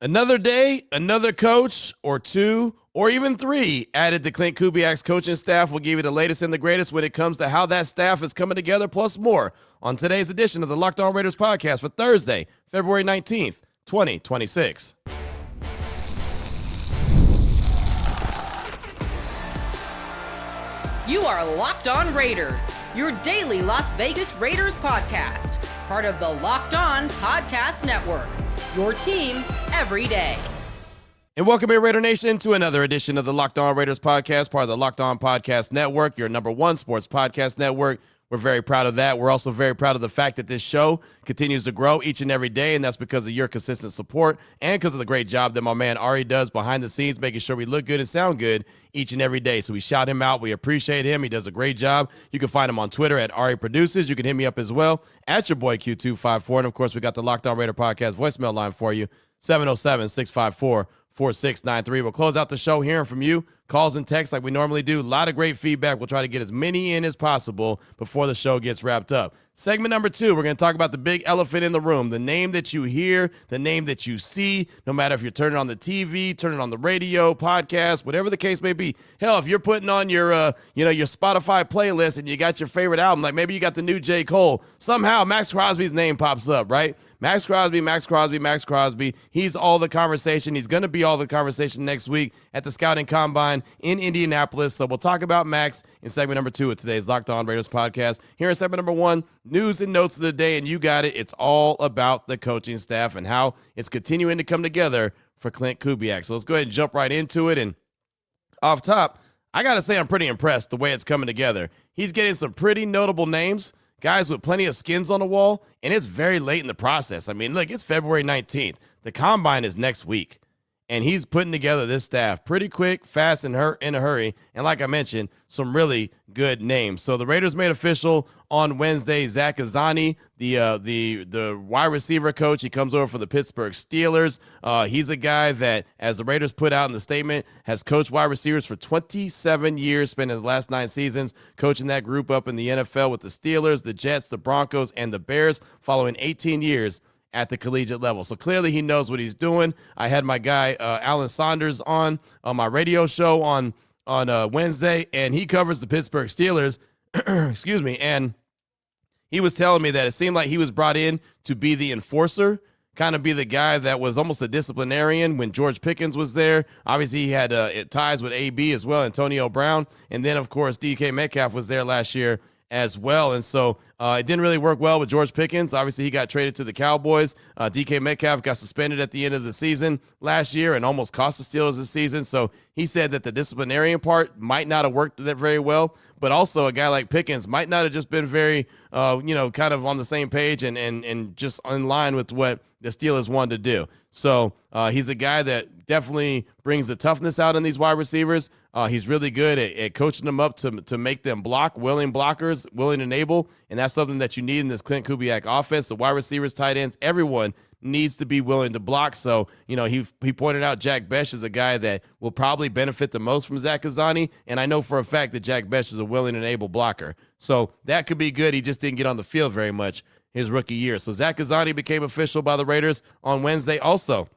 Another day, another coach, or two, or even three added to Klint Kubiak's coaching staff. Will give you the latest and the greatest when it comes to how that staff is coming together, plus more on today's edition of the Locked On Raiders podcast for Thursday, February 19th, 2026. You are Locked On Raiders, your daily Las Vegas Raiders podcast, part of the Locked On Podcast Network, your team every day. And welcome here, Raider Nation, to another edition of the Locked On Raiders podcast, part of the Locked On Podcast Network, your number one sports podcast network. We're very proud of that. We're also very proud of the fact that this show continues to grow each and every day, and that's because of your consistent support and because of the great job that my man Ari does behind the scenes, making sure we look good and sound good each and every day. So we shout him out. We appreciate him. He does a great job. You can find him on Twitter at Ari Produces. You can hit me up as well at your boy Q254. And, of course, we got the Locked On Raider podcast voicemail line for you, 707-654-4693. We'll close out the show hearing from you. Calls and texts like we normally do. A lot of great feedback. We'll try to get as many in as possible before the show gets wrapped up. Segment number 2, we're going to talk about the big elephant in the room, the name that you hear, the name that you see, no matter if you're turning on the TV, turning on the radio, podcast, whatever the case may be. Hell, if you're putting on your Spotify playlist and you got your favorite album, like maybe you got the new J. Cole, somehow Maxx Crosby's name pops up, right? Maxx Crosby. He's all the conversation. He's going to be all the conversation next week at the Scouting Combine in Indianapolis. So we'll talk about Max in segment number 2 of today's Locked On Raiders podcast. Here in segment number 1, news and notes of the day, and you got it. It's all about the coaching staff and how it's continuing to come together for Klint Kubiak. So let's go ahead and jump right into it. And off top, I got to say I'm pretty impressed the way it's coming together. He's getting some pretty notable names, guys with plenty of skins on the wall, and it's very late in the process. I mean, look, it's February 19th. The Combine is next week, and he's putting together this staff pretty quick, fast, and in a hurry. And like I mentioned, some really good names. So the Raiders made official on Wednesday Zach Azzanni, the wide receiver coach. He comes over from the Pittsburgh Steelers. He's a guy that, as the Raiders put out in the statement, has coached wide receivers for 27 years, spending the last 9 seasons coaching that group up in the NFL with the Steelers, the Jets, the Broncos, and the Bears, following 18 years at the collegiate level. So clearly he knows what he's doing. I had my guy Alan Saunders on my radio show on Wednesday, and he covers the Pittsburgh Steelers. Excuse me. And he was telling me that it seemed like he was brought in to be the enforcer, kind of be the guy that was almost a disciplinarian when George Pickens was there. Obviously, he had ties with AB as well, Antonio Brown. And then, of course, DK Metcalf was there last year as well. And so it didn't really work well with George Pickens. Obviously, he got traded to the Cowboys. DK Metcalf got suspended at the end of the season last year and almost cost the Steelers this season. So he said that the disciplinarian part might not have worked that very well, but also a guy like Pickens might not have just been very, kind of on the same page and just in line with what the Steelers wanted to do. So he's a guy that definitely brings the toughness out in these wide receivers. He's really good at coaching them up to make them block, willing blockers, willing to enable, and that's something that you need in this Klint Kubiak offense. The wide receivers, tight ends, everyone needs to be willing to block. So, he pointed out Jack Bech is a guy that will probably benefit the most from Zach Azzanni, and I know for a fact that Jack Bech is a willing and able blocker. So that could be good. He just didn't get on the field very much his rookie year. So Zach Azzanni became official by the Raiders on Wednesday. Also,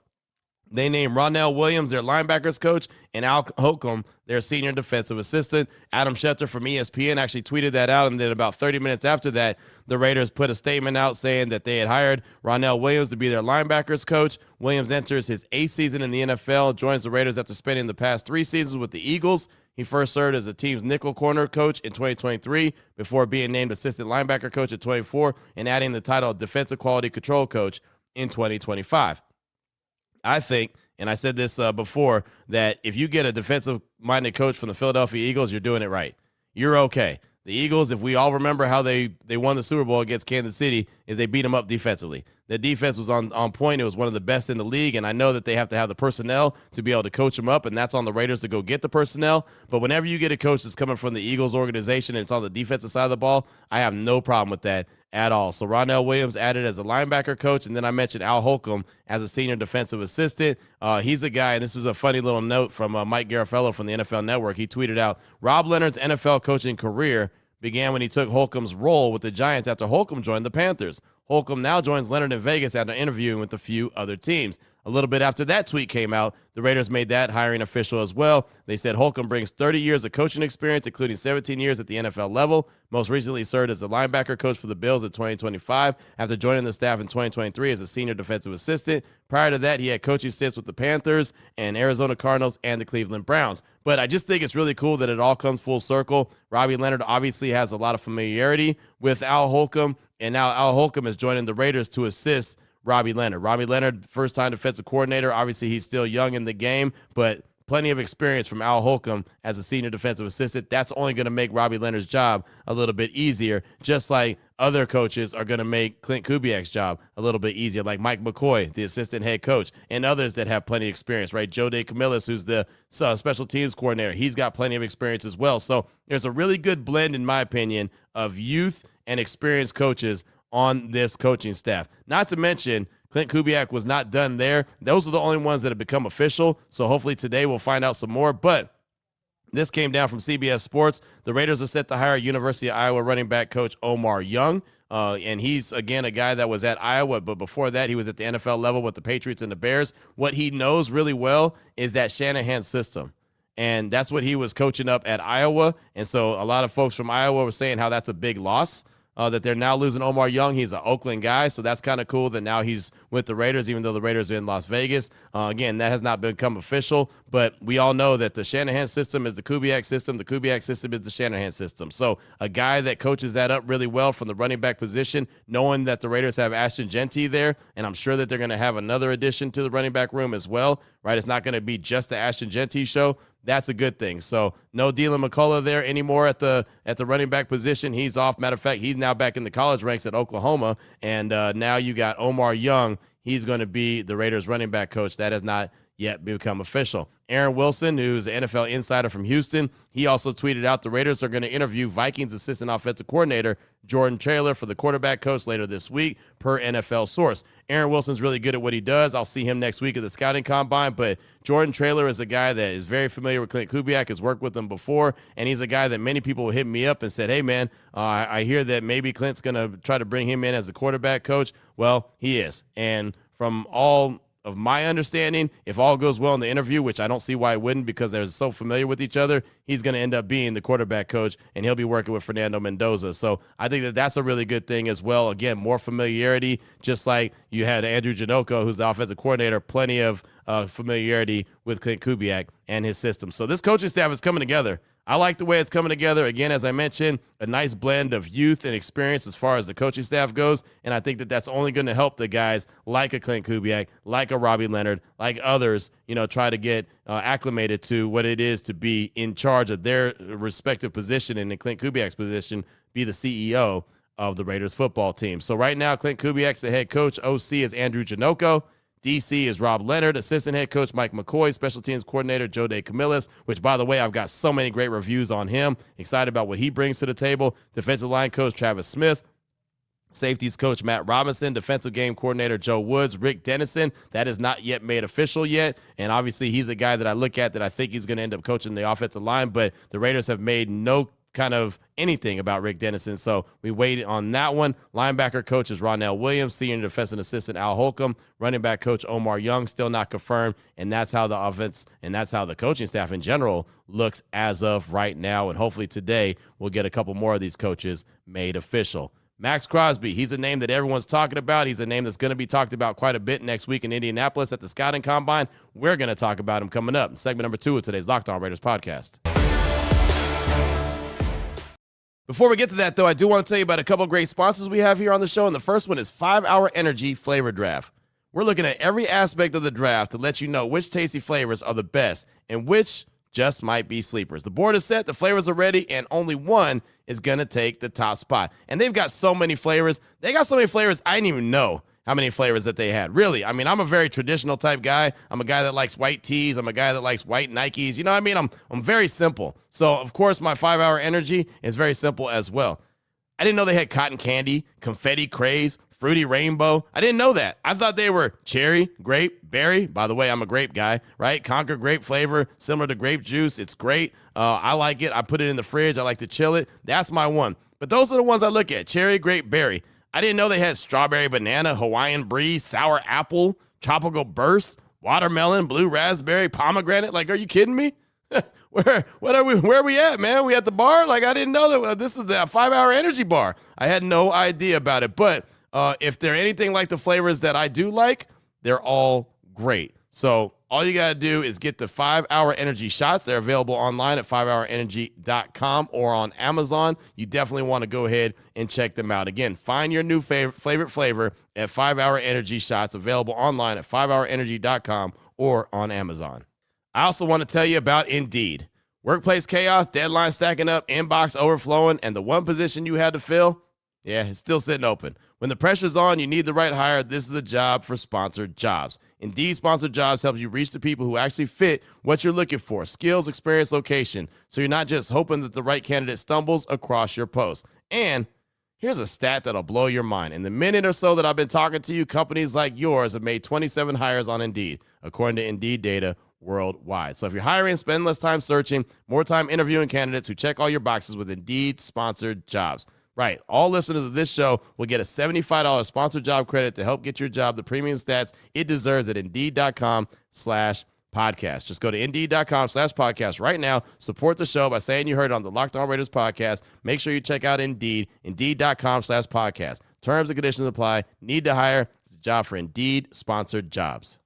they named Ronell Williams their linebackers coach and Al Holcomb their senior defensive assistant. Adam Schefter from ESPN actually tweeted that out, and then about 30 minutes after that, the Raiders put a statement out saying that they had hired Ronell Williams to be their linebackers coach. Williams enters his 8th season in the NFL, joins the Raiders after spending the past 3 seasons with the Eagles. He first served as the team's nickel corner coach in 2023 before being named assistant linebacker coach at 24 and adding the title of defensive quality control coach in 2025. I think, and I said this before, that if you get a defensive-minded coach from the Philadelphia Eagles, you're doing it right. You're okay. The Eagles, if we all remember how they won the Super Bowl against Kansas City, is they beat them up defensively. The defense was on point. It was one of the best in the league, and I know that they have to have the personnel to be able to coach them up, and that's on the Raiders to go get the personnel. But whenever you get a coach that's coming from the Eagles organization and it's on the defensive side of the ball, I have no problem with that at all. So Ronell Williams added as a linebacker coach, and then I mentioned Al Holcomb as a senior defensive assistant. He's a guy, and this is a funny little note from Mike Garafolo from the NFL Network. He tweeted out, Rob Leonard's NFL coaching career began when he took Holcomb's role with the Giants after Holcomb joined the Panthers. Holcomb now joins Leonard in Vegas after interviewing with a few other teams. A little bit after that tweet came out, the Raiders made that hiring official as well. They said Holcomb brings 30 years of coaching experience, including 17 years at the NFL level. Most recently served as the linebacker coach for the Bills in 2025 after joining the staff in 2023 as a senior defensive assistant. Prior to that, he had coaching stints with the Panthers and Arizona Cardinals and the Cleveland Browns. But I just think it's really cool that it all comes full circle. Robbie Leonard obviously has a lot of familiarity with Al Holcomb, and now Al Holcomb is joining the Raiders to assist Robbie Leonard. Robbie Leonard, first-time defensive coordinator. Obviously, he's still young in the game, but plenty of experience from Al Holcomb as a senior defensive assistant. That's only going to make Robbie Leonard's job a little bit easier, just like other coaches are going to make Klint Kubiak's job a little bit easier, like Mike McCoy, the assistant head coach, and others that have plenty of experience, right? Joe DeCamillis, who's the special teams coordinator, he's got plenty of experience as well. So there's a really good blend, in my opinion, of youth and experienced coaches on this coaching staff. Not to mention, Klint Kubiak was not done there. Those are the only ones that have become official, so hopefully today we'll find out some more. But this came down from CBS Sports. The Raiders are set to hire University of Iowa running back coach Omar Young, and he's, again, a guy that was at Iowa, but before that he was at the NFL level with the Patriots and the Bears. What he knows really well is that Shanahan system, and that's what he was coaching up at Iowa. And so a lot of folks from Iowa were saying how that's a big loss, that they're now losing Omar Young. He's an Oakland guy, so that's kind of cool that now he's with the Raiders, even though the Raiders are in Las Vegas. Again, that has not become official, but we all know that the Shanahan system is the Kubiak system. The Kubiak system is the Shanahan system. So a guy that coaches that up really well from the running back position, knowing that the Raiders have Ashton Genty there, and I'm sure that they're going to have another addition to the running back room as well, right? It's not going to be just the Ashton Genty show. That's a good thing. So no Dylan McCullough there anymore at the running back position. He's off. Matter of fact, he's now back in the college ranks at Oklahoma. And now you got Omar Young. He's going to be the Raiders running back coach. That has not yet become official. Aaron Wilson, who's an NFL insider from Houston, he also tweeted out the Raiders are going to interview Vikings assistant offensive coordinator Jordan Traylor for the quarterback coach later this week, per NFL source. Aaron Wilson's really good at what he does. I'll see him next week at the scouting combine, but Jordan Traylor is a guy that is very familiar with Klint Kubiak, has worked with him before, and he's a guy that many people hit me up and said, hey, man, I hear that maybe Klint's going to try to bring him in as a quarterback coach. Well, he is, and from all of my understanding, if all goes well in the interview, which I don't see why it wouldn't because they're so familiar with each other, he's going to end up being the quarterback coach, and he'll be working with Fernando Mendoza. So I think that that's a really good thing as well. Again, more familiarity, just like you had Andrew Janocko, who's the offensive coordinator, plenty of familiarity with Klint Kubiak and his system. So this coaching staff is coming together. I like the way it's coming together. Again, as I mentioned, a nice blend of youth and experience as far as the coaching staff goes, and I think that that's only going to help the guys like a Klint Kubiak, like a Robbie Leonard, like others, try to get acclimated to what it is to be in charge of their respective position, and in Klint Kubiak's position, be the CEO of the Raiders football team. So right now, Klint Kubiak's the head coach. OC is Andrew Janocko. DC is Rob Leonard, assistant head coach Mike McCoy, special teams coordinator Joe DeCamillis, which, by the way, I've got so many great reviews on him. Excited about what he brings to the table. Defensive line coach Travis Smith, safeties coach Matt Robinson, defensive game coordinator Joe Woods, Rick Dennison. That is not yet made official yet, and obviously he's a guy that I look at that I think he's going to end up coaching the offensive line, but the Raiders have made no kind of anything about Rick Dennison, so we waited on that one. Linebacker coach is Ronell Williams, senior defensive assistant Al Holcomb, running back coach Omar Young, still not confirmed, and that's how the offense and that's how the coaching staff in general looks as of right now, and hopefully today we'll get a couple more of these coaches made official. Maxx Crosby, he's a name that everyone's talking about. He's a name that's going to be talked about quite a bit next week in Indianapolis at the Scouting Combine. We're going to talk about him coming up in segment number 2 of today's Locked On Raiders podcast. Before we get to that, though, I do want to tell you about a couple great sponsors we have here on the show, and the first one is 5 Hour Energy Flavor Draft. We're looking at every aspect of the draft to let you know which tasty flavors are the best and which just might be sleepers. The board is set, the flavors are ready, and only one is going to take the top spot. And they've got so many flavors. They got so many flavors, I didn't even know how many flavors that they had. Really, I mean, I'm a very traditional type guy. I'm a guy that likes white tees. I'm a guy that likes white Nikes. You know what I mean? I'm very simple. So, of course, my 5 Hour Energy is very simple as well. I didn't know they had cotton candy, confetti craze, fruity rainbow. I didn't know that. I thought they were cherry, grape, berry. By the way, I'm a grape guy, right? Concord grape flavor, similar to grape juice. It's great. I like it. I put it in the fridge. I like to chill it. That's my one. But those are the ones I look at, cherry, grape, berry. I didn't know they had strawberry, banana, Hawaiian breeze, sour apple, tropical burst, watermelon, blue raspberry, pomegranate. Like, are you kidding me? Where are we at, man? We at the bar? Like, I didn't know that this is the 5-hour energy bar. I had no idea about it. But if they're anything like the flavors that I do like, they're all great. So all you got to do is get the 5-hour energy shots. They're available online at 5hourenergy.com or on Amazon. You definitely want to go ahead and check them out. Again, find your new favorite flavor at 5-hour energy shots, available online at 5hourenergy.com or on Amazon. I also want to tell you about Indeed. Workplace chaos, deadline stacking up, inbox overflowing, and the one position you had to fill, yeah, it's still sitting open. When the pressure's on, you need the right hire. This is a job for sponsored jobs. Indeed Sponsored Jobs helps you reach the people who actually fit what you're looking for: skills, experience, location. So you're not just hoping that the right candidate stumbles across your post. And here's a stat that'll blow your mind. In the minute or so that I've been talking to you, companies like yours have made 27 hires on Indeed, according to Indeed data worldwide. So if you're hiring, spend less time searching, more time interviewing candidates who check all your boxes with Indeed Sponsored Jobs. Right. All listeners of this show will get a $75 sponsored job credit to help get your job the premium stats it deserves at Indeed.com/podcast. Just go to Indeed.com/podcast right now. Support the show by saying you heard it on the Locked On Raiders podcast. Make sure you check out Indeed, Indeed.com/podcast. Terms and conditions apply. Need to hire? It's a job for Indeed Sponsored Jobs.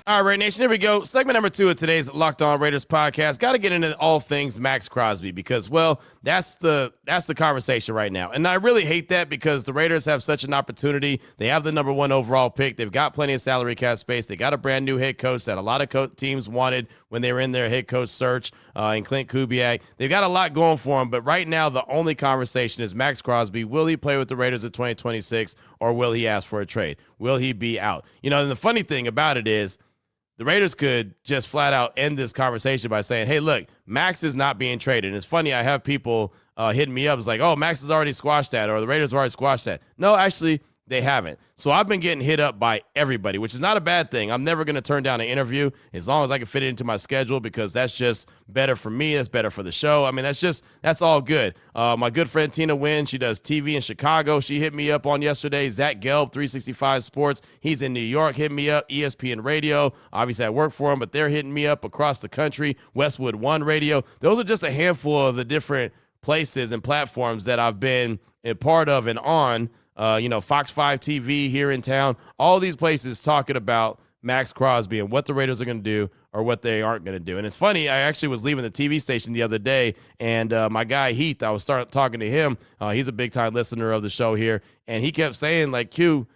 All right, Raider Nation, here we go. Segment number 2 of today's Locked On Raiders podcast. Got to get into all things Maxx Crosby because, well, that's the conversation right now. And I really hate that because the Raiders have such an opportunity. They have the number 1 overall pick. They've got plenty of salary cap space. They got a brand new head coach that a lot of teams wanted when they were in their head coach search in Klint Kubiak. They've got a lot going for them, but right now the only conversation is Maxx Crosby. Will he play with the Raiders in 2026 or will he ask for a trade? Will he be out? You know, and the funny thing about it is, the Raiders could just flat out end this conversation by saying, hey, look, Maxx is not being traded. And it's funny, I have people hitting me up. It's like, oh, Maxx has already squashed that, or the Raiders have already squashed that. No, actually, they haven't. So I've been getting hit up by everybody, which is not a bad thing. I'm never going to turn down an interview as long as I can fit it into my schedule because that's just better for me. That's better for the show. I mean, that's all good. My good friend Tina Wynn, she does TV in Chicago. She hit me up on yesterday. Zach Gelb, 365 Sports. He's in New York, hit me up. ESPN Radio. Obviously, I work for him, but they're hitting me up across the country. Westwood One Radio. Those are just a handful of the different places and platforms that I've been a part of and on. Fox 5 TV here in town, all these places talking about Maxx Crosby and what the Raiders are going to do or what they aren't going to do. And it's funny, I actually was leaving the TV station the other day, and my guy Heath, I was talking to him. He's a big-time listener of the show here, and he kept saying, like, Q,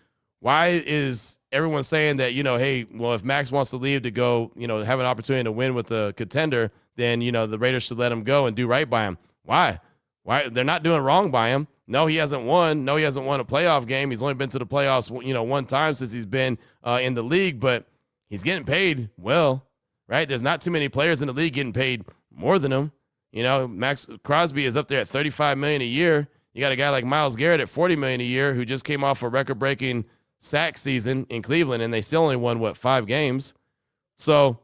why is everyone saying that, hey, well, if Maxx wants to leave to go, have an opportunity to win with a contender, then, the Raiders should let him go and do right by him. Why? They're not doing wrong by him. No, he hasn't won. No, he hasn't won a playoff game. He's only been to the playoffs, one time since he's been in the league, but he's getting paid well, right? There's not too many players in the league getting paid more than him. Maxx Crosby is up there at $35 million a year. You got a guy like Myles Garrett at $40 million a year who just came off a record-breaking sack season in Cleveland, and they still only won, 5 games? So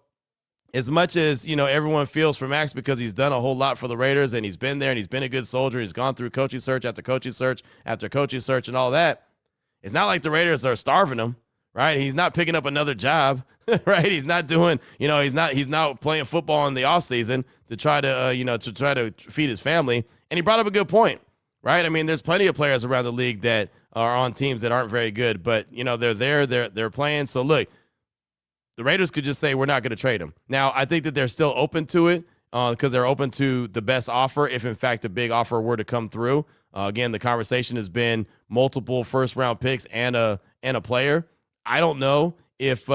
as much as, everyone feels for Maxx because he's done a whole lot for the Raiders and he's been there and he's been a good soldier, he's gone through coaching search after coaching search after coaching search and all that, it's not like the Raiders are starving him, right? He's not picking up another job, right? He's not doing, he's not playing football in the offseason to try to, feed his family. And he brought up a good point, right? I mean, there's plenty of players around the league that are on teams that aren't very good, but, they're there, they're playing. So look, the Raiders could just say, we're not going to trade him. Now, I think that they're still open to it because they're open to the best offer if, in fact, a big offer were to come through. Again, the conversation has been multiple first-round picks and a player. I don't know if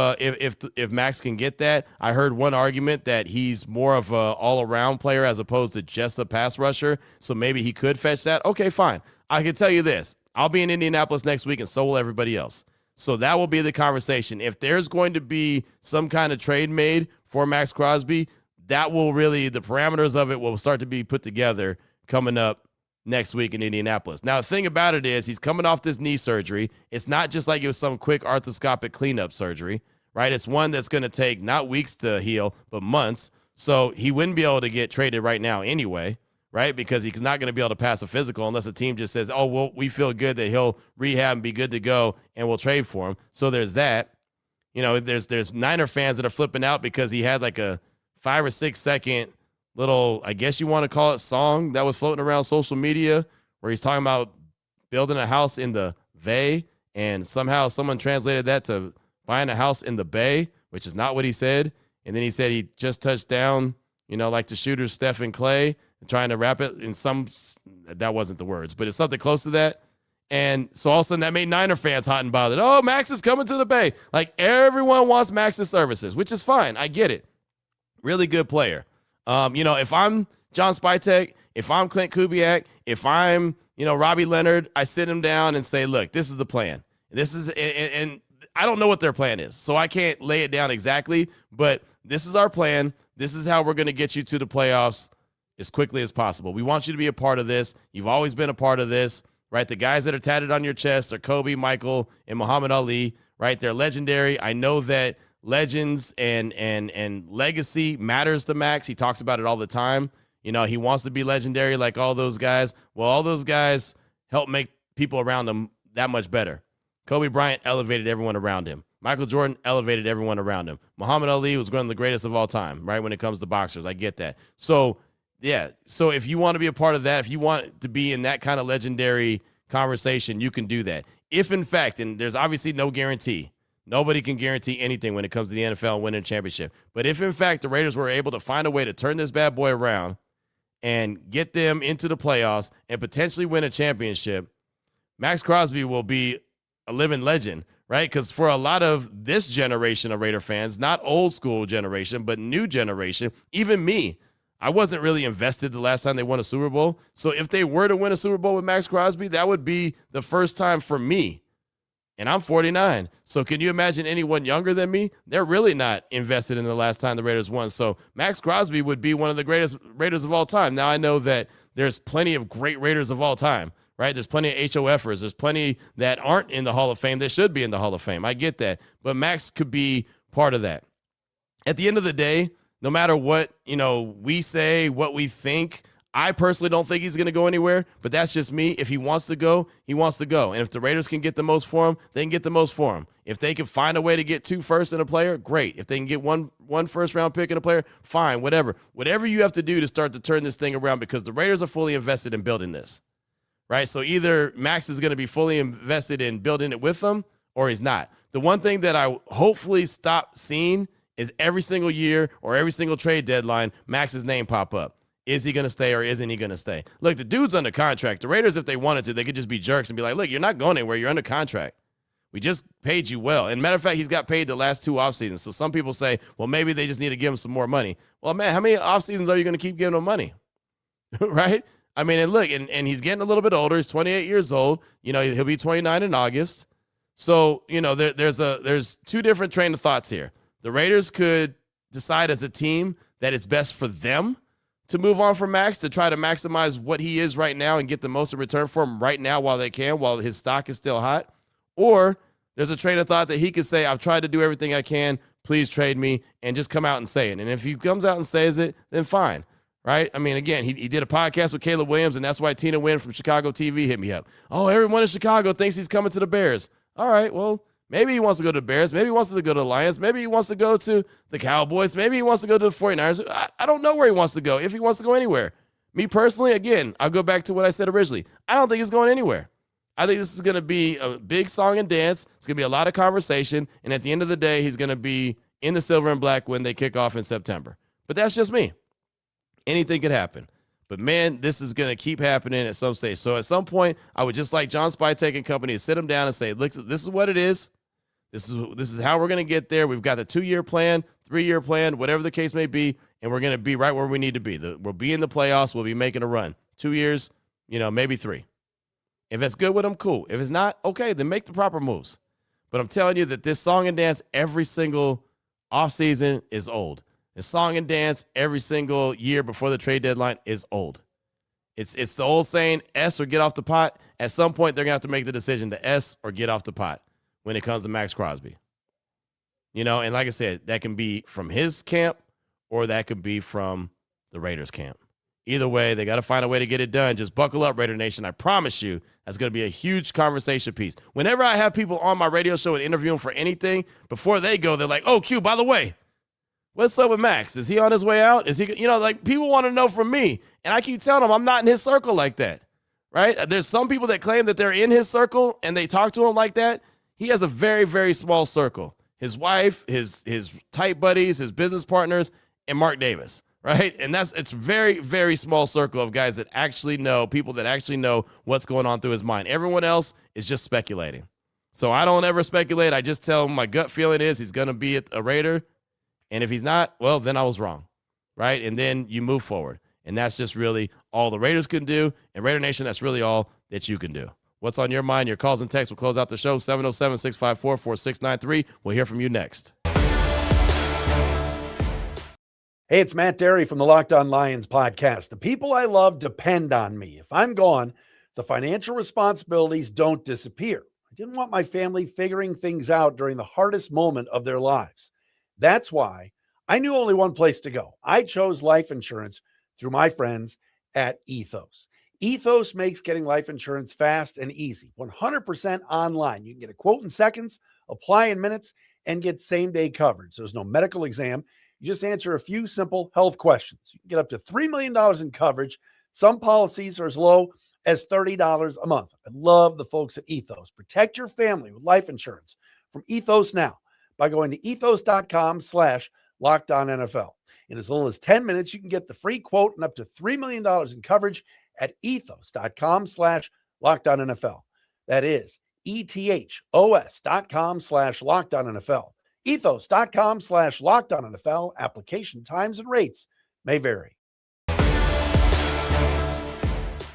Maxx can get that. I heard one argument that he's more of an all-around player as opposed to just a pass rusher, so maybe he could fetch that. Okay, fine. I can tell you this. I'll be in Indianapolis next week, and so will everybody else. So that will be the conversation. If there's going to be some kind of trade made for Maxx Crosby, that will really, the parameters of it will start to be put together coming up next week in Indianapolis. Now, the thing about it is he's coming off this knee surgery. It's not just like it was some quick arthroscopic cleanup surgery, right? It's one that's going to take not weeks to heal, but months. So he wouldn't be able to get traded right now anyway, right? Because he's not going to be able to pass a physical unless a team just says, oh, well, we feel good that he'll rehab and be good to go, and we'll trade for him. So there's that. There's Niner fans that are flipping out because he had like a 5 or 6 second little, I guess you want to call it, song that was floating around social media where he's talking about building a house in the Bay, and somehow someone translated that to buying a house in the Bay, which is not what he said. And then he said he just touched down, like the shooters Steph and Clay, and trying to rap it in that wasn't the words, but it's something close to that. And so all of a sudden that made Niner fans hot and bothered. Oh, Maxx is coming to the Bay. Like, everyone wants Maxx's services, which is fine. I get it. Really good player. If I'm John Spytek, if I'm Klint Kubiak, if I'm, Robbie Leonard, I sit him down and say, look, this is the plan. And I don't know what their plan is, so I can't lay it down exactly, but this is our plan. This is how we're going to get you to the playoffs as quickly as possible. We want you to be a part of this. You've always been a part of this, right? The guys that are tatted on your chest are Kobe, Michael, and Muhammad Ali, right? They're legendary. I know that legends and legacy matters to Maxx. He talks about it all the time. He wants to be legendary like all those guys. Well, all those guys help make people around him that much better. Kobe Bryant elevated everyone around him. Michael Jordan elevated everyone around him. Muhammad Ali was one of the greatest of all time, right, when it comes to boxers. I get that. So, yeah, so if you want to be a part of that, if you want to be in that kind of legendary conversation, you can do that. If, in fact, and there's obviously no guarantee, nobody can guarantee anything when it comes to the NFL and winning a championship. But if, in fact, the Raiders were able to find a way to turn this bad boy around and get them into the playoffs and potentially win a championship, Maxx Crosby will be a living legend, right? Because for a lot of this generation of Raider fans, not old school generation, but new generation, even me, I wasn't really invested the last time they won a Super Bowl. So if they were to win a Super Bowl with Maxx Crosby, that would be the first time for me. And I'm 49. So can you imagine anyone younger than me? They're really not invested in the last time the Raiders won. So Maxx Crosby would be one of the greatest Raiders of all time. Now I know that there's plenty of great Raiders of all time, right? There's plenty of HOFers. There's plenty that aren't in the Hall of Fame that should be in the Hall of Fame. I get that. But Maxx could be part of that. At the end of the day, no matter what, we say, what we think, I personally don't think he's going to go anywhere, but that's just me. If he wants to go, he wants to go. And if the Raiders can get the most for him, they can get the most for him. If they can find a way to get 2 firsts in a player, great. If they can get one first-round pick in a player, fine, whatever. Whatever you have to do to start to turn this thing around, because the Raiders are fully invested in building this, right? So either Maxx is going to be fully invested in building it with them, or he's not. The one thing that I hopefully stop seeing is every single year or every single trade deadline, Maxx's name pop up. Is he going to stay or isn't he going to stay? Look, the dude's under contract. The Raiders, if they wanted to, they could just be jerks and be like, look, you're not going anywhere. You're under contract. We just paid you well. And matter of fact, he's got paid the last 2 offseasons. So some people say, well, maybe they just need to give him some more money. Well, man, how many offseasons are you going to keep giving him money? Right? I mean, and look, and he's getting a little bit older. He's 28 years old. He'll be 29 in August. So, there's 2 different train of thoughts here. The Raiders could decide as a team that it's best for them to move on from Maxx, to try to maximize what he is right now and get the most in return for him right now while they can, while his stock is still hot. Or there's a train of thought that he could say, I've tried to do everything I can, please trade me, and just come out and say it. And if he comes out and says it, then fine, right? I mean, again, he did a podcast with Caleb Williams, and that's why Tina Wynn from Chicago TV hit me up. Oh, everyone in Chicago thinks he's coming to the Bears. All right, well, maybe he wants to go to the Bears. Maybe he wants to go to the Lions. Maybe he wants to go to the Cowboys. Maybe he wants to go to the 49ers. I don't know where he wants to go, if he wants to go anywhere. Me personally, again, I'll go back to what I said originally. I don't think he's going anywhere. I think this is going to be a big song and dance. It's going to be a lot of conversation. And at the end of the day, he's going to be in the silver and black when they kick off in September. But that's just me. Anything could happen. But, man, this is going to keep happening at some stage. So at some point, I would just like John Spytek and company to sit him down and say, look, this is what it is. This is how we're going to get there. We've got the 2-year plan, 3-year plan, whatever the case may be, and we're going to be right where we need to be. We'll be in the playoffs. We'll be making a run. 2 years, maybe 3. If it's good with them, cool. If it's not, okay, then make the proper moves. But I'm telling you that this song and dance every single offseason is old. This song and dance every single year before the trade deadline is old. It's the old saying, S or get off the pot. At some point, they're going to have to make the decision to S or get off the pot when it comes to Maxx Crosby. And like I said, that can be from his camp or that could be from the Raiders camp. Either way, they got to find a way to get it done. Just buckle up, Raider Nation. I promise you that's going to be a huge conversation piece. Whenever I have people on my radio show and interview them for anything, before they go, they're like, oh, Q, by the way, what's up with Max? Is he on his way out? Is he, like people want to know from me. And I keep telling them I'm not in his circle like that, right? There's some people that claim that they're in his circle and they talk to him like that. He has a very, very small circle. His wife, his tight buddies, his business partners, and Mark Davis. Right. And it's very, very small circle of guys that actually know, people that actually know what's going on through his mind. Everyone else is just speculating. So I don't ever speculate. I just tell him my gut feeling is he's going to be a Raider. And if he's not, well, then I was wrong. Right. And then you move forward. And that's just really all the Raiders can do. And Raider Nation, that's really all that you can do. What's on your mind? Your calls and texts will close out the show. 707-654-4693. We'll hear from you next. Hey, it's Matt Derry from the Locked On Lions podcast. The people I love depend on me. If I'm gone, the financial responsibilities don't disappear. I didn't want my family figuring things out during the hardest moment of their lives. That's why I knew only one place to go. I chose life insurance through my friends at Ethos. Ethos makes getting life insurance fast and easy, 100% online. You can get a quote in seconds, apply in minutes, and get same-day coverage. There's no medical exam. You just answer a few simple health questions. You can get up to $3 million in coverage. Some policies are as low as $30 a month. I love the folks at Ethos. Protect your family with life insurance from Ethos now by going to ethos.com/LockedOnNFL. In as little as 10 minutes, you can get the free quote and up to $3 million in coverage at ethos.com/LockedOnNFL. That is ethos.com/LockedOnNFL. Ethos.com/LockedOnNFL. Application times and rates may vary.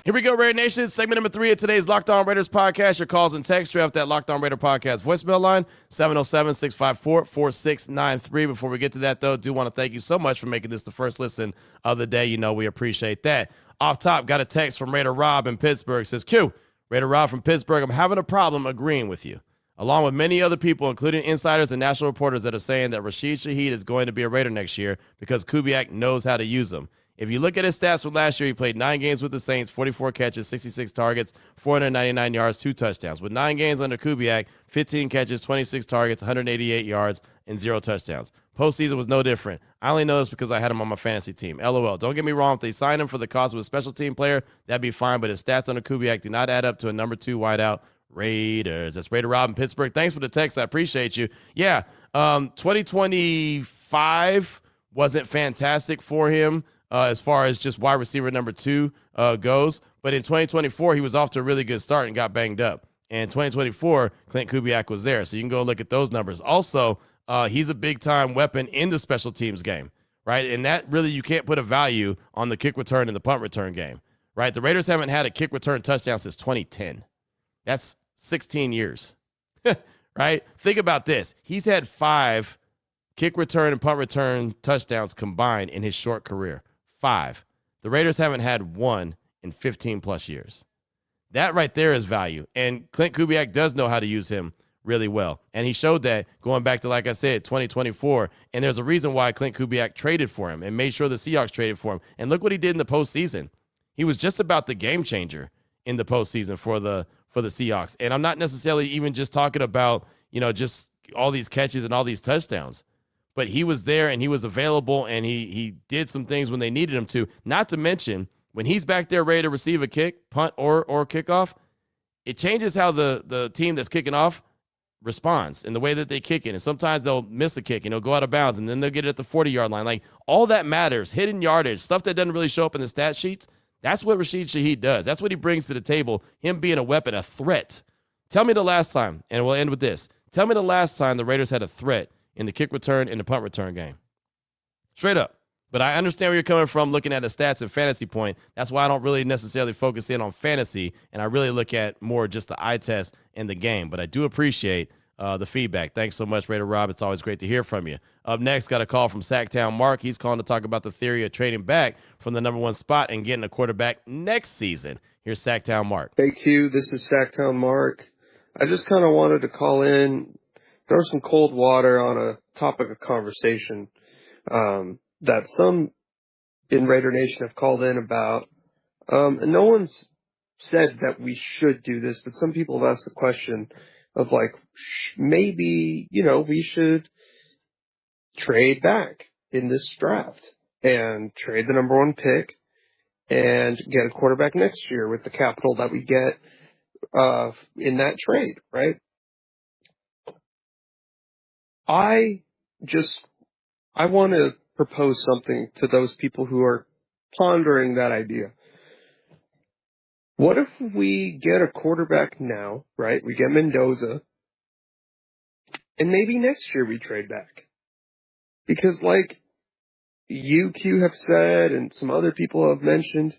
Here we go, Raider Nation. Segment number 3 of today's Locked On Raiders podcast. Your calls and texts straight off that Locked On Raider podcast voicemail line, 707-654-4693. Before we get to that, though, do want to thank you so much for making this the first listen of the day. You know we appreciate that. Off top, got a text from Raider Rob in Pittsburgh. Says, Q, Raider Rob from Pittsburgh, I'm having a problem agreeing with you, along with many other people, including insiders and national reporters that are saying that Rashid Shaheed is going to be a Raider next year because Kubiak knows how to use him. If you look at his stats from last year, he played 9 games with the Saints, 44 catches, 66 targets, 499 yards, 2 touchdowns. With 9 games under Kubiak, 15 catches, 26 targets, 188 yards, and 0 touchdowns. Postseason was no different. I only know this because I had him on my fantasy team. LOL. Don't get me wrong. If they signed him for the cost of a special team player, that'd be fine, but his stats under Kubiak do not add up to a number 2 wideout. Raiders. That's Raider Rob in Pittsburgh. Thanks for the text. I appreciate you. Yeah, 2025 wasn't fantastic for him as far as just wide receiver number 2 goes. But in 2024, he was off to a really good start and got banged up. And 2024, Klint Kubiak was there. So you can go look at those numbers. Also, he's a big-time weapon in the special teams game, right? And that really, you can't put a value on the kick return and the punt return game, right? The Raiders haven't had a kick return touchdown since 2010. That's 16 years, right? Think about this. He's had 5 kick return and punt return touchdowns combined in his short career. 5. The Raiders haven't had 1 in 15-plus years. That right there is value. And Klint Kubiak does know how to use him really well. And he showed that going back to, like I said, 2024. And there's a reason why Klint Kubiak traded for him and made sure the Seahawks traded for him. And look what he did in the postseason. He was just about the game changer in the postseason for the Seahawks. And I'm not necessarily even just talking about, just all these catches and all these touchdowns. But he was there and he was available and he did some things when they needed him to. Not to mention, when he's back there ready to receive a kick, punt, or kickoff, it changes how the team that's kicking off responds and the way that they kick it. And sometimes they'll miss a kick and it'll go out of bounds and then they'll get it at the 40-yard line. Like, all that matters, hidden yardage, stuff that doesn't really show up in the stat sheets. That's what Rashid Shaheed does. That's what he brings to the table, him being a weapon, a threat. Tell me the last time, and we'll end with this. Tell me the last time the Raiders had a threat in the kick return and the punt return game. Straight up. But I understand where you're coming from looking at the stats and fantasy point. That's why I don't really necessarily focus in on fantasy, and I really look at more just the eye test and the game. But I do appreciate the feedback. Thanks so much, Raider Rob. It's always great to hear from you. Up next, got a call from Sacktown Mark. He's calling to talk about the theory of trading back from the number 1 spot and getting a quarterback next season. Here's Sacktown Mark. Hey, Q, this is Sacktown Mark. I just kind of wanted to call in, throw some cold water on a topic of conversation that some in Raider Nation have called in about, and no one's said that we should do this, but some people have asked the question of like, maybe, we should trade back in this draft and trade the number 1 pick and get a quarterback next year with the capital that we get in that trade, right? I want to propose something to those people who are pondering that idea. What if we get a quarterback now, right? We get Mendoza, and maybe next year we trade back. Because like UQ have said and some other people have mentioned,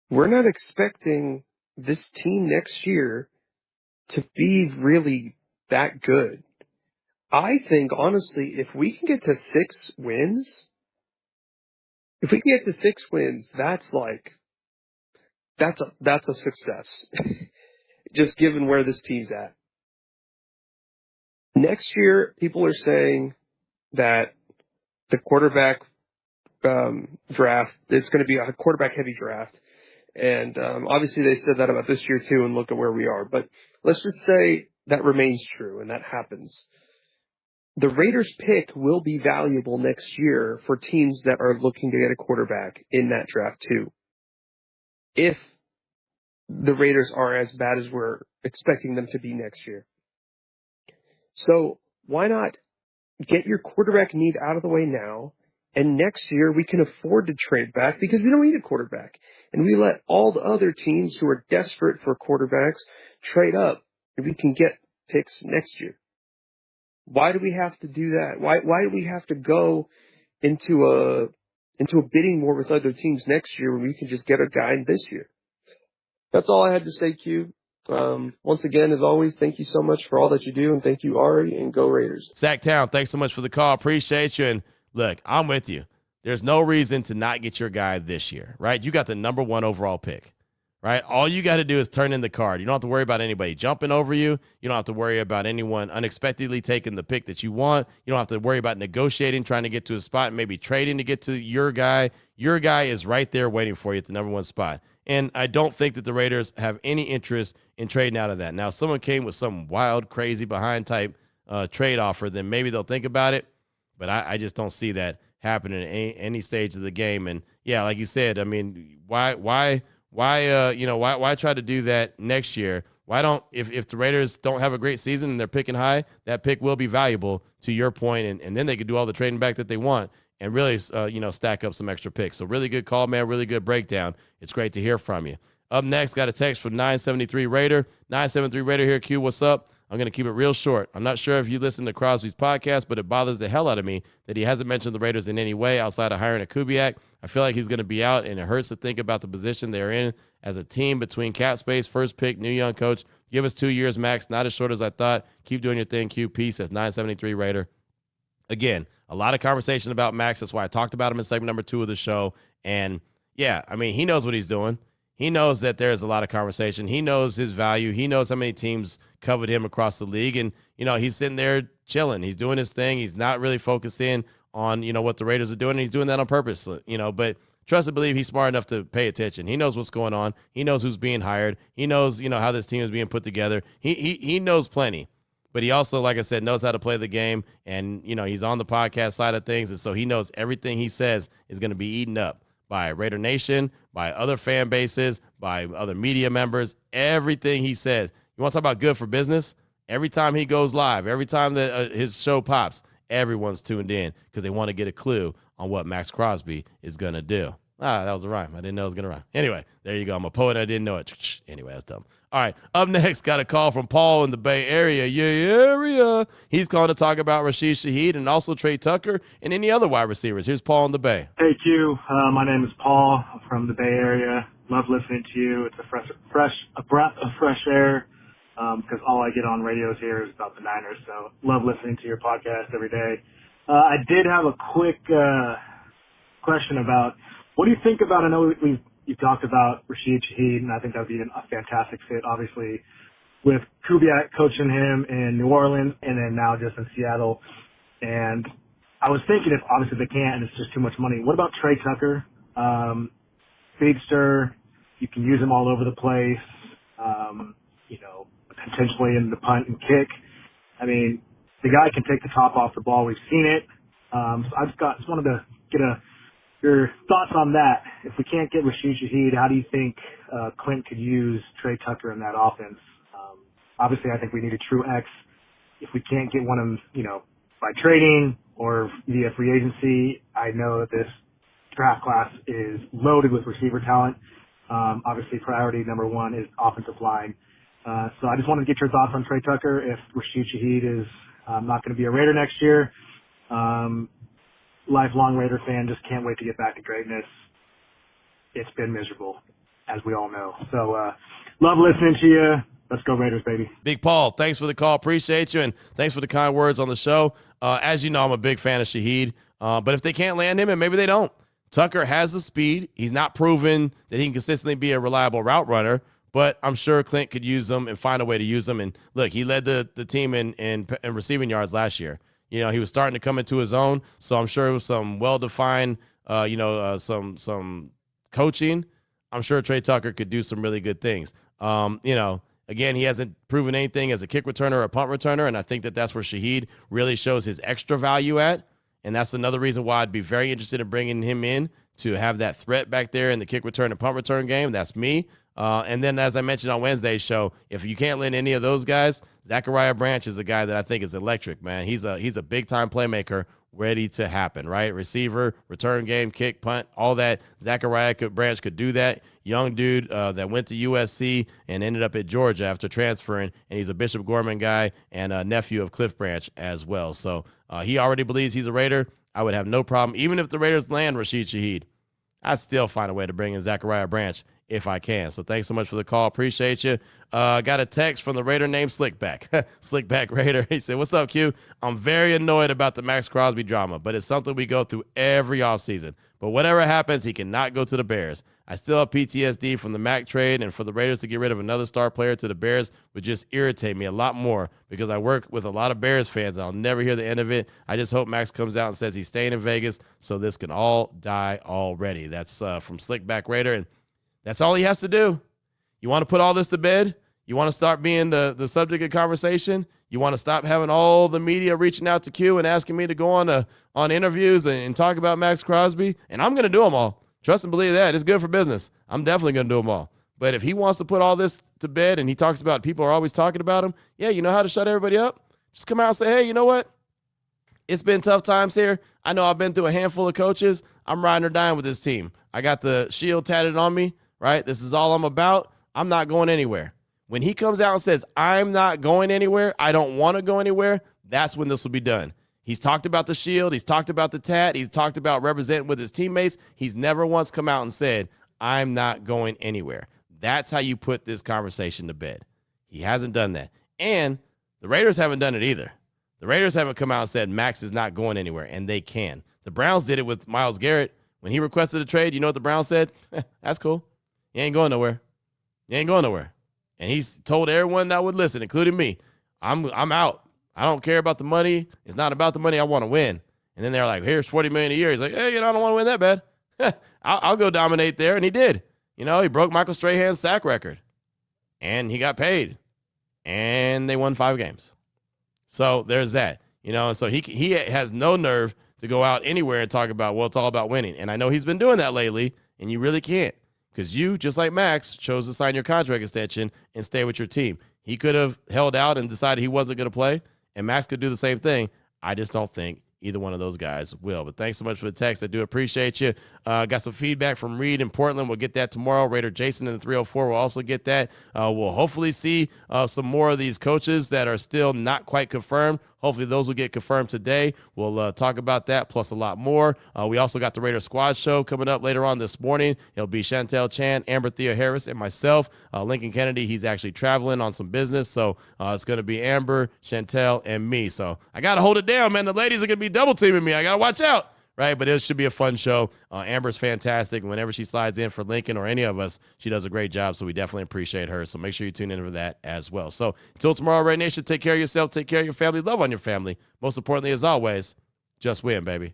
we're not expecting this team next year to be really that good. I think, honestly, if we can get to 6 wins, that's a success. Just given where this team's at. Next year, people are saying that the quarterback draft, it's going to be a quarterback-heavy draft. And obviously they said that about this year too, and look at where we are. But let's just say that remains true and that happens. The Raiders' pick will be valuable next year for teams that are looking to get a quarterback in that draft too. If the Raiders are as bad as we're expecting them to be next year. So why not get your quarterback need out of the way now, and next year we can afford to trade back because we don't need a quarterback. And we let all the other teams who are desperate for quarterbacks trade up, and we can get picks next year. Why do we have to do that? Why do we have to go into a bidding war with other teams next year when we can just get a guy this year? That's all I had to say, Q. Once again, as always, thank you so much for all that you do, and thank you, Ari, and go Raiders. Sacktown, thanks so much for the call. Appreciate you. And look, I'm with you. There's no reason to not get your guy this year, right? You got the number 1 overall pick, right? All you got to do is turn in the card. You don't have to worry about anybody jumping over you. You don't have to worry about anyone unexpectedly taking the pick that you want. You don't have to worry about negotiating, trying to get to a spot, and maybe trading to get to your guy. Your guy is right there waiting for you at the number 1 spot. And I don't think that the Raiders have any interest in trading out of that. Now, if someone came with some wild, crazy, behind type trade offer, then maybe they'll think about it. But I just don't see that happening at any stage of the game. And yeah, like you said, I mean, why try to do that next year? Why don't, if the Raiders don't have a great season and they're picking high, that pick will be valuable to your point, and then they could do all the trading back that they want and really, stack up some extra picks. So really good call, man. Really good breakdown. It's great to hear from you. Up next, got a text from 973 Raider. 973 Raider here, Q, what's up? I'm going to keep it real short. I'm not sure if you listen to Crosby's podcast, but it bothers the hell out of me that he hasn't mentioned the Raiders in any way outside of hiring a Kubiak. I feel like he's going to be out, and it hurts to think about the position they're in as a team between cap space, first pick, new young coach. Give us 2 years max, not as short as I thought. Keep doing your thing, Q. Peace. That's 973 Raider. Again, a lot of conversation about Maxx. That's why I talked about him in segment number 2 of the show. And, yeah, I mean, he knows what he's doing. He knows that there's a lot of conversation. He knows his value. He knows how many teams covered him across the league. And, he's sitting there chilling. He's doing his thing. He's not really focused in on, what the Raiders are doing. And he's doing that on purpose, But trust and believe he's smart enough to pay attention. He knows what's going on. He knows who's being hired. He knows, how this team is being put together. He knows plenty. But he also, like I said, knows how to play the game. And, he's on the podcast side of things. And so he knows everything he says is going to be eaten up by Raider Nation, by other fan bases, by other media members, everything he says. You want to talk about good for business? Every time he goes live, every time that his show pops, everyone's tuned in because they want to get a clue on what Maxx Crosby is going to do. That was a rhyme. I didn't know it was going to rhyme. Anyway, there you go. I'm a poet. I didn't know it. Anyway, that's dumb. All right, up next, got a call from Paul in the Bay Area. He's calling to talk about Rashid Shaheed and also Trey Tucker and any other wide receivers. Here's Paul in the Bay. Hey, Q. My name is Paul. I'm from the Bay Area. Love listening to you. It's a breath of fresh air because all I get on radios here is about the Niners. So love listening to your podcast every day. I did have a quick question about what do you think about, I know you talked about Rashid Shaheed, and I think that would be a fantastic fit, obviously, with Kubiak coaching him in New Orleans and then now just in Seattle. And I was thinking if obviously they can't and it's just too much money, what about Trey Tucker? Speedster, you can use him all over the place, potentially in the punt and kick. I mean, the guy can take the top off the ball. We've seen it. So I just wanted to get your thoughts on that. If we can't get Rashid Shaheed, how do you think Klint could use Trey Tucker in that offense? Obviously, I think we need a true X. If we can't get one of them, by trading or via free agency, I know that this draft class is loaded with receiver talent. Obviously, priority number one is offensive line. So I just wanted to get your thoughts on Trey Tucker. If Rashid Shaheed is not going to be a Raider next year, lifelong Raider fan, just can't wait to get back to greatness. It's been miserable, as we all know. So love listening to you. Let's go Raiders, baby. Big Paul, thanks for the call. Appreciate you, and thanks for the kind words on the show. As you know, I'm a big fan of Shaheed, but if they can't land him, and maybe they don't, Tucker has the speed. He's not proven that he can consistently be a reliable route runner, but I'm sure Klint could use him and find a way to use him. And look, he led the team in receiving yards last year. He was starting to come into his own, so I'm sure with some well-defined, some coaching, I'm sure Trey Tucker could do some really good things. Again, he hasn't proven anything as a kick returner or a punt returner, and I think that's where Shaheed really shows his extra value at, and that's another reason why I'd be very interested in bringing him in to have that threat back there in the kick return and punt return game. That's me. And then, as I mentioned on Wednesday's show, if you can't land any of those guys, Zachariah Branch is a guy that I think is electric, man. He's a big-time playmaker ready to happen, right? Receiver, return game, kick, punt, all that. Zachariah Branch could do that. Young dude that went to USC and ended up at Georgia after transferring, and he's a Bishop Gorman guy and a nephew of Cliff Branch as well. So he already believes he's a Raider. I would have no problem. Even if the Raiders land Rashid Shaheed, I'd still find a way to bring in Zachariah Branch if I can. So thanks so much for the call. Appreciate you. Got a text from the Raider named Slickback. Slickback Raider. He said, "What's up, Q? I'm very annoyed about the Maxx Crosby drama, but it's something we go through every offseason. But whatever happens, he cannot go to the Bears. I still have PTSD from the Mack trade, and for the Raiders to get rid of another star player to the Bears would just irritate me a lot more because I work with a lot of Bears fans, and I'll never hear the end of it. I just hope Maxx comes out and says he's staying in Vegas so this can all die already." That's from Slickback Raider, and that's all he has to do. You want to put all this to bed? You want to start being the subject of conversation? You want to stop having all the media reaching out to Q and asking me to go on interviews and talk about Maxx Crosby? And I'm going to do them all. Trust and believe that. It's good for business. I'm definitely going to do them all. But if he wants to put all this to bed and he talks about people are always talking about him, yeah, you know how to shut everybody up? Just come out and say, hey, you know what? It's been tough times here. I know I've been through a handful of coaches. I'm riding or dying with this team. I got the shield tatted on me, right? This is all I'm about. I'm not going anywhere. When he comes out and says, I'm not going anywhere, I don't want to go anywhere, that's when this will be done. He's talked about the shield. He's talked about the tat. He's talked about representing with his teammates. He's never once come out and said, I'm not going anywhere. That's how you put this conversation to bed. He hasn't done that. And the Raiders haven't done it either. The Raiders haven't come out and said Maxx is not going anywhere, and they can. The Browns did it with Myles Garrett. When he requested a trade, you know what the Browns said? That's cool. You ain't going nowhere. You ain't going nowhere. And he's told everyone that would listen, including me, I'm out. I don't care about the money. It's not about the money. I want to win. And then they're like, here's $40 million a year. He's like, hey, I don't want to win that bad. I'll go dominate there. And he did. He broke Michael Strahan's sack record. And he got paid. And they won 5 games. So there's that. And so he has no nerve to go out anywhere and talk about, well, it's all about winning. And I know he's been doing that lately, and you really can't. Because you, just like Maxx, chose to sign your contract extension and stay with your team. He could have held out and decided he wasn't going to play, and Maxx could do the same thing. I just don't think either one of those guys will. But thanks so much for the text. I do appreciate you. Got some feedback from Reed in Portland. We'll get that tomorrow. Raider Jason in the 304 will also get that. We'll hopefully see some more of these coaches that are still not quite confirmed. Hopefully those will get confirmed today. We'll talk about that plus a lot more. We also got the Raider Squad show coming up later on this morning. It'll be Chantel Chan, Amber Thea Harris, and myself. Lincoln Kennedy, he's actually traveling on some business. So it's going to be Amber, Chantel, and me. So I got to hold it down, man. The ladies are going to be double teaming me. I got to watch out. Right, but it should be a fun show. Amber's fantastic. Whenever she slides in for Lincoln or any of us, she does a great job, so we definitely appreciate her. So make sure you tune in for that as well. So until tomorrow, Raider Nation, take care of yourself, take care of your family, love on your family. Most importantly, as always, Just win, baby.